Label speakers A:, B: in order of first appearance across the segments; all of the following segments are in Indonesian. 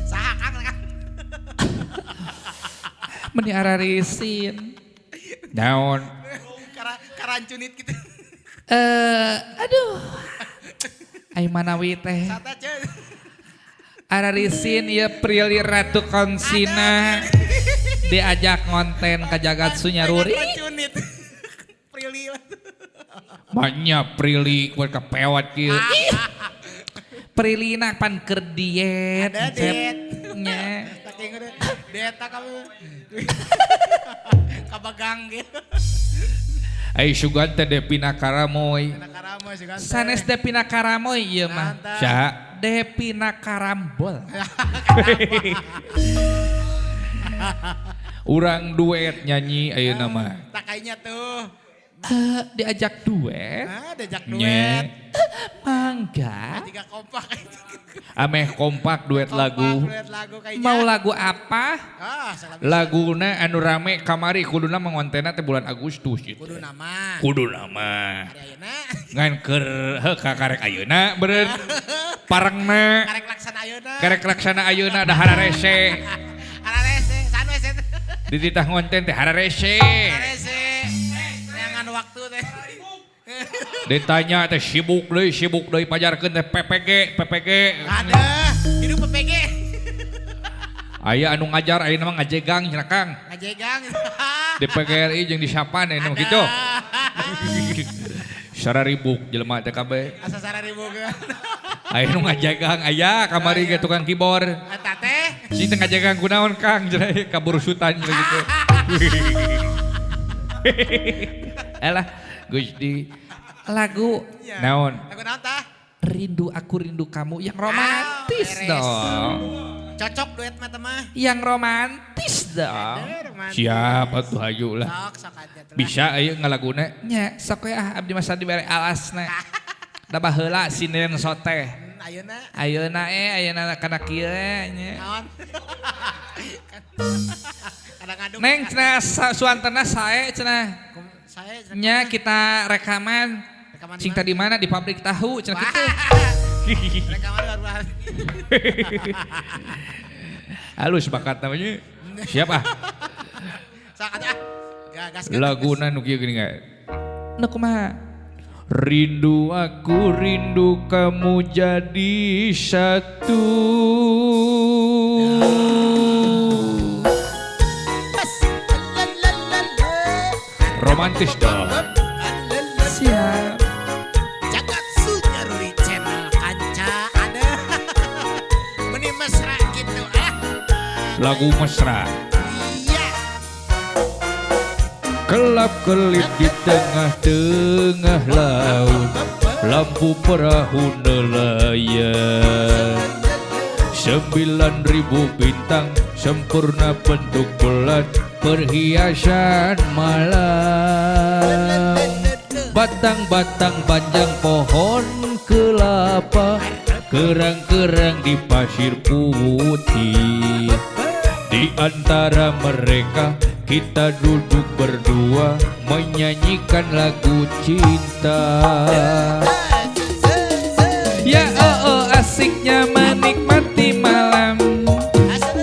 A: Saha Kang?
B: Meni ararisin. Naon?
A: Karancunit gitu.
B: Aduh. Ai manawi teh.
A: Sata ceun.
B: Ararisin ya Prilly Ratu Konsina diajak ngonten ke jagat Sunyaruri.
A: Karancunit. Prilly.
B: Banyak Prilly kuat kepewat kieu. Prilly na pan keur diet.
A: Ada diet.
B: Nya.
A: Saking udah dieta kamu. Kabagang gitu.
B: Ai sugan teh Depina Karamoy.
A: Karamoy sugan.
B: Sanes Depina Karamoy ieu mah. Sa Depina Karambol. Urang duet nyanyi ayeuna mah.
A: Tak kayaknya tuh.
B: Diajak duet.
A: Diajak duet.
B: Mangga.
A: Tiga kompak.
B: Ameh kompak duet lagu.
A: Duet lagu kayaknya.
B: Mau lagu apa?
A: Salah bisa.
B: Laguna anu rame kamari kuduna mangontena teh bulan Agustus gitu.
A: Kudu nama.
B: Kudu nama.
A: Hari ayeuna.
B: Ngan keur karek ayeuna beureun. Parengna.
A: Karek laksana ayeuna.
B: Karek laksana ayeuna ada hararese.
A: Hararese, sanu ese.
B: Di titah ngonten teh hararese.
A: Hararese. Neangan waktu teh.
B: Ditanya teh sibuk deui pajarkeun teh PPG.
A: Ada, hidup PPG.
B: Aya anu ngajar ayeuna mah ngajegang cenah Kang.
A: Ngajegang.
B: Di PGRI jeung di Sapan anu kitu. Sararibuk jelema teh kabeh.
A: Asa sararibuk.
B: Aya nu ngajegang aya kamari ge tukang keyboard.
A: Eta teh.
B: Si teh ngajegang kunaon Kang cenah kaburusutan gitu. Elah Gusti lagu naon?
A: Lagu naon tah?
B: Rindu aku rindu kamu yang romantis dong.
A: Cocok duet mah teh mah.
B: Yang romantis dong. Siap atuh hayu lah.
A: Sok aja teh.
B: Bisa aya ngalaguna nya sok we abdi mah dibere alasna. Da baheula sineun soteh.
A: Ayeuna.
B: Ayeuna kana kieu nya.
A: Naon? Kadang ngaduk.
B: Neng cenah suantena sae cenah.
A: Saya
B: Nya kita rekaman sing tadi mana di pabrik tahu cenah kitu.
A: rekaman baru.
B: Halus bakat namanya. Siap ah.
A: Sok aja. Gagas.
B: Laguna nu kieu geuning ga. Nu kumaha? Rindu aku rindu kamu jadi satu. Romantis dong. Siap.
A: Jagat Sunyaruri channel kanca ada. Meni mesra gitu ah.
B: Lagu mesra.
A: Iya.
B: Kelap kelip di tengah-tengah laut, lampu perahu nelayan. 9.000 bintang sempurna bentuk bulan, perhiasan malam. Batang-batang panjang pohon kelapa, kerang-kerang di pasir putih. Di antara mereka kita duduk berdua menyanyikan lagu cinta. Ya oh asiknya menikmati malam,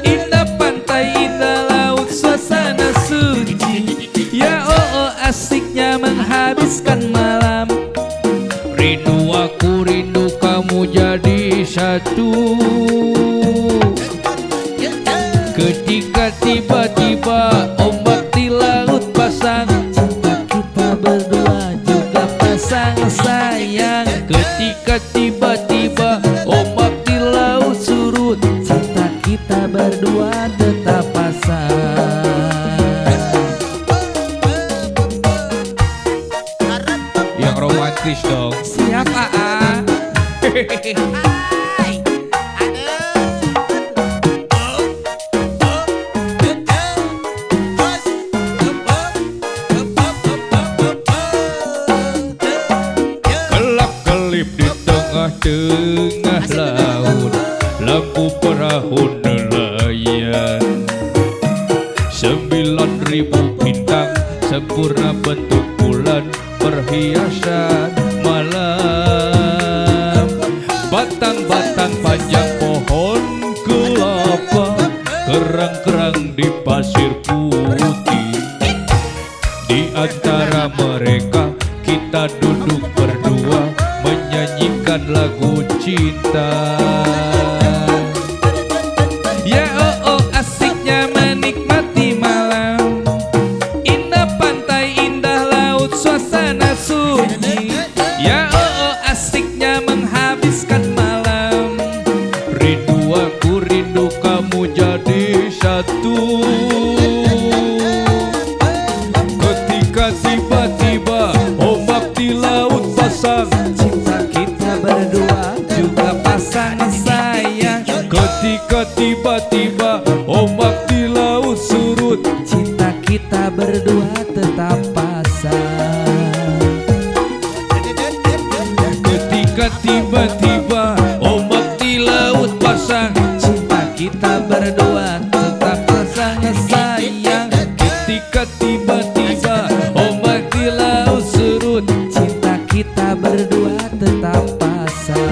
B: indah pantai, indah laut, suasana suci. Ya oh asiknya menghabiskan malam. Rindu aku rindu kamu jadi satu. Ketika tiba-tiba ombak di laut pasang, cinta kita berdua juga pasang sayang. Ketika tiba-tiba ombak di laut surut, cinta kita berdua tetap pasang. Yang romantis dong. Siap Aa. Tengah laut, lampu perahu nelayan. 9.000 bintang sempurna bentuk bulan, perhiasan malam. Batang-batang panjang pohon nyanyikan lagu cinta. Ya oh oh asiknya menikmati malam, indah pantai, indah laut, suasana sunyi. Ya oh oh asiknya menghabiskan malam, rindu aku rindu kamu jadi satu. Ketika tiba-tiba ombak di laut pasang, cinta kita berdua juga pasangan sayang. Ketika tiba-tiba ombak di laut surut, cinta kita berdua tetap pasang. Ketika tiba-tiba ombak di laut pasang, cinta kita berdua tetap pasangan sayang. Ketika tiba-tiba ombak di laut surut, cinta kita berdua tetap pasang.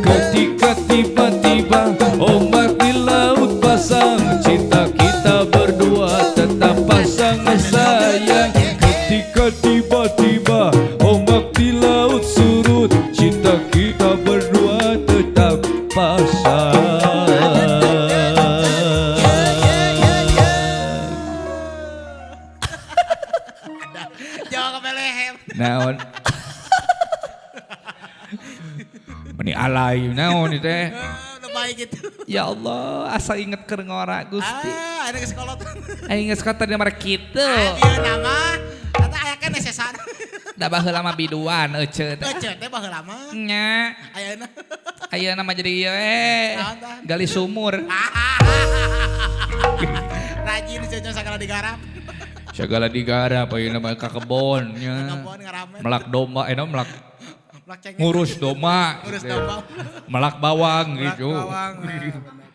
B: Ketika tiba-tiba ombak di laut pasang, cinta kita berdua tetap pasangan sayang. Ketika tiba-tiba ombak di laut surut, cinta kita berdua tetap pasang.
A: Jawa kepelehem.
B: Naon? Meni alay naon itu teh.
A: Udah baik gitu.
B: Ya Allah, asa inget keur ngora Gusti.
A: Ada ke sekolah tuh.
B: Aing geus kata di marek kitu.
A: Dia nama, kata ayah kan nesesan.
B: Da baheula mah biduan euceut.
A: Ece teh baheula lama.
B: Nya,
A: Ayeuna.
B: ayeuna mah jadi ieu
A: Naon tah?
B: gali sumur.
A: Rajin cocok segala digarap.
B: Segala digarap ayeuna mah ka kebon nya.
A: Kebon ngaramen.
B: Melak domba, melak
A: Melak cengeng.
B: ngurus domba.
A: Ngurus
B: gitu.
A: domba.
B: Melak bawang
A: Melak
B: gitu.
A: bawang. Nah, bener.